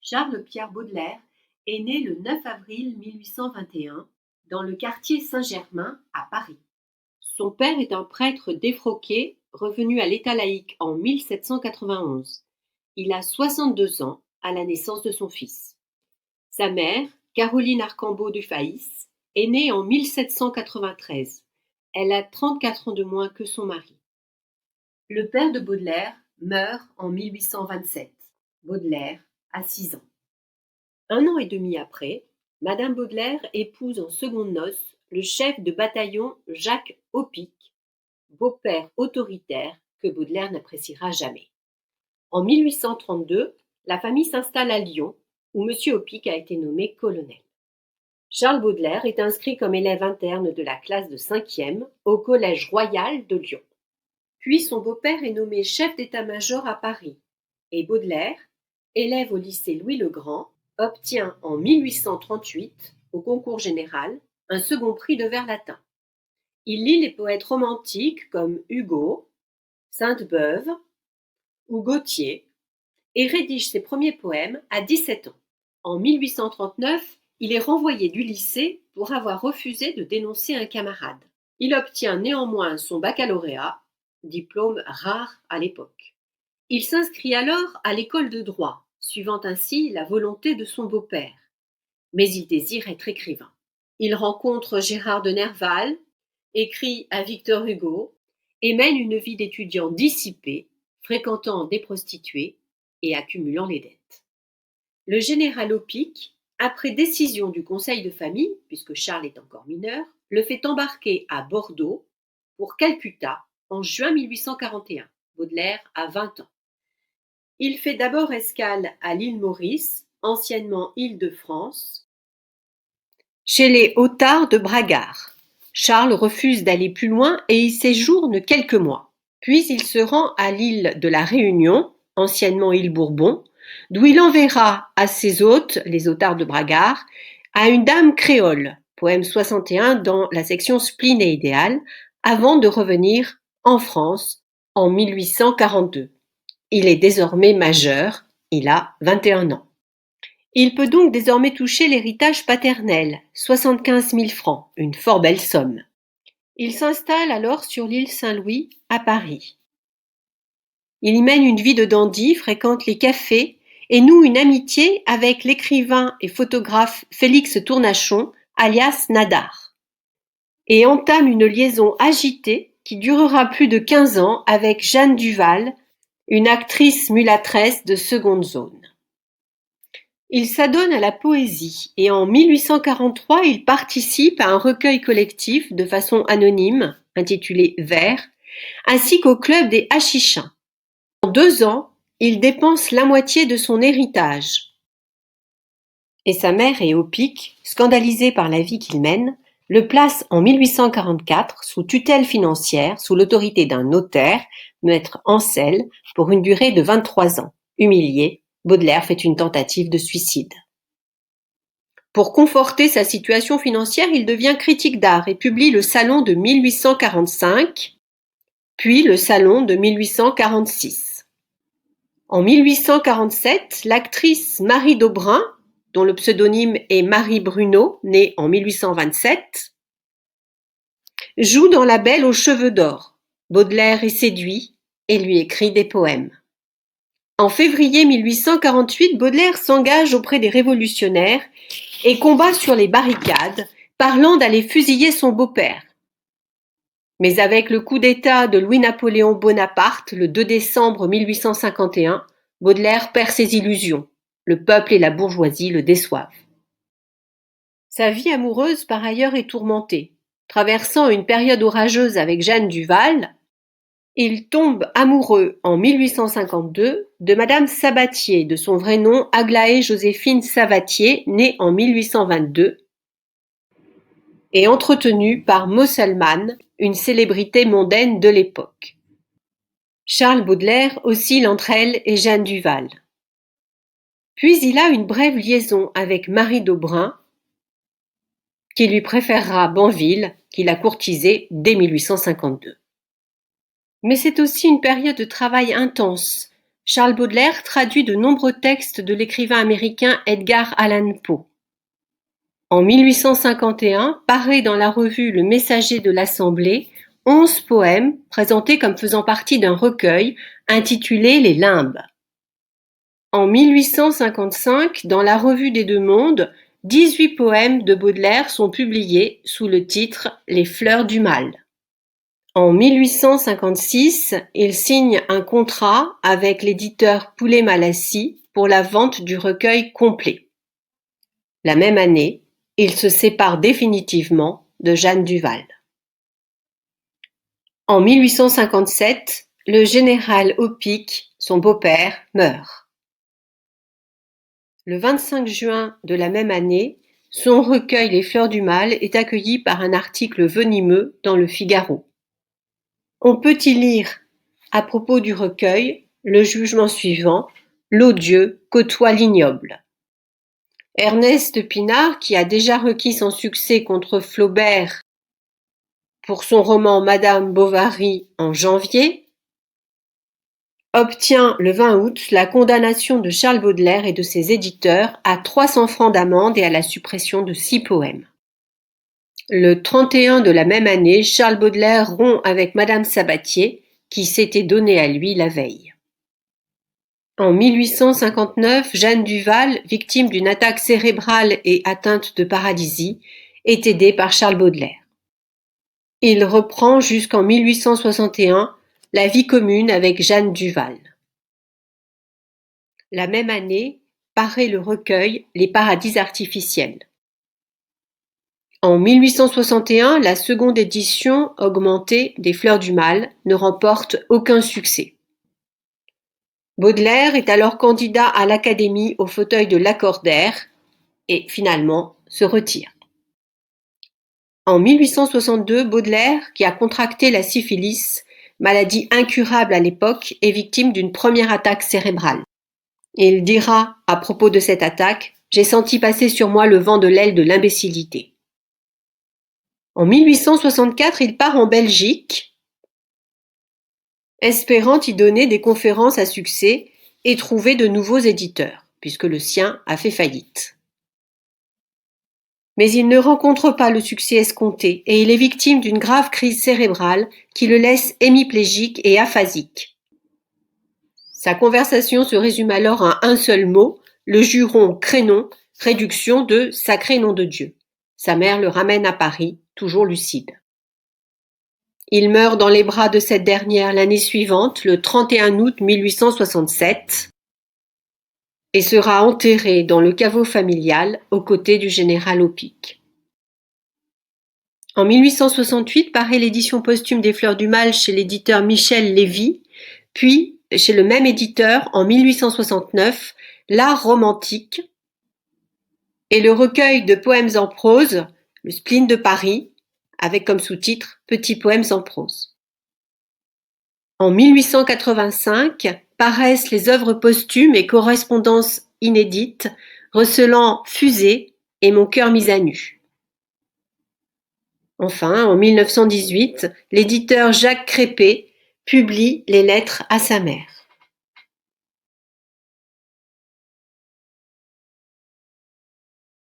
Charles-Pierre Baudelaire est né le 9 avril 1821 dans le quartier Saint-Germain à Paris. Son père est un prêtre défroqué revenu à l'état laïque en 1791. Il a 62 ans à la naissance de son fils. Sa mère, Caroline Arcambault du Faïs, est née en 1793. Elle a 34 ans de moins que son mari. Le père de Baudelaire meurt en 1827. Baudelaire a 6 ans. 1 an et demi après, Madame Baudelaire épouse en secondes noces le chef de bataillon Jacques Opic, beau-père autoritaire que Baudelaire n'appréciera jamais. En 1832, la famille s'installe à Lyon, où M. Opic a été nommé colonel. Charles Baudelaire est inscrit comme élève interne de la classe de 5e au Collège royal de Lyon. Puis son beau-père est nommé chef d'état-major à Paris, et Baudelaire, élève au lycée Louis-le-Grand, obtient en 1838, au concours général, un second prix de vers latin. Il lit les poètes romantiques comme Hugo, Sainte-Beuve ou Gautier et rédige ses premiers poèmes à 17 ans. En 1839, il est renvoyé du lycée pour avoir refusé de dénoncer un camarade. Il obtient néanmoins son baccalauréat, diplôme rare à l'époque. Il s'inscrit alors à l'école de droit, suivant ainsi la volonté de son beau-père. Mais il désire être écrivain. Il rencontre Gérard de Nerval, écrit à Victor Hugo et mène une vie d'étudiant dissipé, fréquentant des prostituées et accumulant les dettes. Le général Opic, après décision du conseil de famille, puisque Charles est encore mineur, le fait embarquer à Bordeaux pour Calcutta en juin 1841. Baudelaire a 20 ans. Il fait d'abord escale à l'île Maurice, anciennement Île-de-France, chez les Hotards de Bragard. Charles refuse d'aller plus loin et y séjourne quelques mois. Puis il se rend à l'île de la Réunion, anciennement île Bourbon, d'où il enverra à ses hôtes, les Hotards de Bragard, à une dame créole, poème 61 dans la section Spleen et idéal, avant de revenir en France en 1842. Il est désormais majeur, il a 21 ans. Il peut donc désormais toucher l'héritage paternel, 75 000 francs, une fort belle somme. Il s'installe alors sur l'île Saint-Louis, à Paris. Il y mène une vie de dandy, fréquente les cafés et noue une amitié avec l'écrivain et photographe Félix Tournachon, alias Nadar. Et entame une liaison agitée qui durera plus de 15 ans avec Jeanne Duval, une actrice mulâtresse de seconde zone. Il s'adonne à la poésie et en 1843, il participe à un recueil collectif de façon anonyme, intitulé Vers, ainsi qu'au club des Hachichins. En 2 ans, il dépense la moitié de son héritage. Et sa mère et Opic, scandalisés par la vie qu'il mène, le place en 1844 sous tutelle financière, sous l'autorité d'un notaire, maître Ancel, pour une durée de 23 ans. Humilié, Baudelaire fait une tentative de suicide. Pour conforter sa situation financière, il devient critique d'art et publie le Salon de 1845, puis le Salon de 1846. En 1847, l'actrice Marie Daubrun, dont le pseudonyme est Marie Bruno, née en 1827, joue dans La Belle aux cheveux d'or. Baudelaire est séduit et lui écrit des poèmes. En février 1848, Baudelaire s'engage auprès des révolutionnaires et combat sur les barricades, parlant d'aller fusiller son beau-père. Mais avec le coup d'État de Louis-Napoléon Bonaparte, le 2 décembre 1851, Baudelaire perd ses illusions. Le peuple et la bourgeoisie le déçoivent. Sa vie amoureuse, par ailleurs, est tourmentée. Traversant une période orageuse avec Jeanne Duval, il tombe amoureux en 1852 de Madame Sabatier, de son vrai nom Aglaé Joséphine Savatier, née en 1822, et entretenue par Mosselmann, une célébrité mondaine de l'époque. Charles Baudelaire oscille entre elle et Jeanne Duval. Puis il a une brève liaison avec Marie Daubrun, qui lui préférera Banville, qu'il a courtisé dès 1852. Mais c'est aussi une période de travail intense, Charles Baudelaire traduit de nombreux textes de l'écrivain américain Edgar Allan Poe. En 1851, paraît dans la revue Le Messager de l'Assemblée 11 poèmes présentés comme faisant partie d'un recueil intitulé Les Limbes. En 1855, dans la revue des Deux Mondes, 18 poèmes de Baudelaire sont publiés sous le titre Les Fleurs du Mal. En 1856, il signe un contrat avec l'éditeur Poulet-Malassis pour la vente du recueil complet. La même année, il se sépare définitivement de Jeanne Duval. En 1857, le général Opic, son beau-père, meurt. Le 25 juin de la même année, son recueil Les Fleurs du Mal est accueilli par un article venimeux dans le Figaro. On peut y lire, à propos du recueil, le jugement suivant: l'odieux côtoie l'ignoble. Ernest Pinard, qui a déjà requis son succès contre Flaubert pour son roman Madame Bovary en janvier, obtient le 20 août la condamnation de Charles Baudelaire et de ses éditeurs à 300 francs d'amende et à la suppression de 6 poèmes. Le 31 de la même année, Charles Baudelaire rompt avec Madame Sabatier, qui s'était donnée à lui la veille. En 1859, Jeanne Duval, victime d'une attaque cérébrale et atteinte de paralysie, est aidée par Charles Baudelaire. Il reprend jusqu'en 1861 la vie commune avec Jeanne Duval. La même année, paraît le recueil Les Paradis artificiels. En 1861, la seconde édition augmentée des Fleurs du Mal ne remporte aucun succès. Baudelaire est alors candidat à l'Académie au fauteuil de Lacordaire et finalement se retire. En 1862, Baudelaire, qui a contracté la syphilis, maladie incurable à l'époque, est victime d'une première attaque cérébrale. Il dira à propos de cette attaque: « J'ai senti passer sur moi le vent de l'aile de l'imbécilité. » En 1864, il part en Belgique, espérant y donner des conférences à succès et trouver de nouveaux éditeurs, puisque le sien a fait faillite. Mais il ne rencontre pas le succès escompté et il est victime d'une grave crise cérébrale qui le laisse hémiplégique et aphasique. Sa conversation se résume alors à un seul mot, le juron Crénon, réduction de Sacré nom de Dieu. Sa mère le ramène à Paris, toujours lucide. Il meurt dans les bras de cette dernière l'année suivante, le 31 août 1867, et sera enterré dans le caveau familial aux côtés du général Opic. En 1868 paraît l'édition posthume des Fleurs du Mal chez l'éditeur Michel Lévy, puis chez le même éditeur en 1869 L'Art romantique et le recueil de poèmes en prose, le Spleen de Paris, avec comme sous-titre Petits poèmes en prose. En 1885 paraissent les œuvres posthumes et correspondances inédites recelant Fusée et Mon cœur mis à nu. Enfin, en 1918, l'éditeur Jacques Crépé publie Les lettres à sa mère.